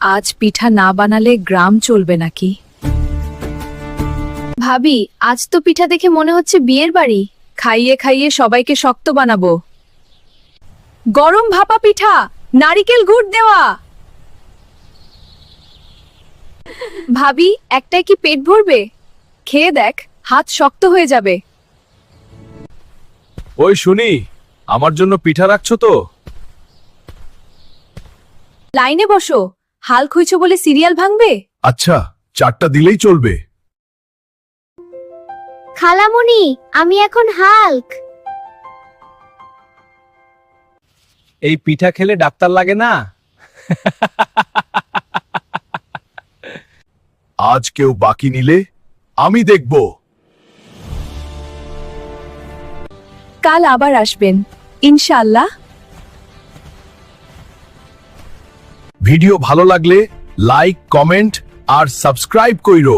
আজ পিঠা না বানালে গ্রাম চলবে নাকি? ভাবি, আজ তো পিঠা দেখে মনে হচ্ছে বিয়ের বাড়ি। খাইয়ে খাইয়ে সবাইকে শক্ত বানাবো। গরম ভাপা পিঠা, নারিকেল গুড় দেওয়া। ভাবি, একটাই কি পেট ভরবে? খেয়ে দেখ, হাত শক্ত হয়ে যাবে। ওই শুনি, আমার জন্য পিঠা রাখছো তো? লাইনে বসো। হাল খুইছো বলে সিরিয়াল ভাঙবে? আচ্ছা, 4টা দিলেই চলবে। খালামণি, আমি এখন হাল্ক। এই পিঠা খেলে ডাক্তার লাগে না? আজ কেউ বাকি নিলে আমি দেখব। কাল আবার আসবেন ইনশাআল্লাহ। ভিডিও ভালো লাগলে লাইক, কমেন্ট আর সাবস্ক্রাইব কইরো।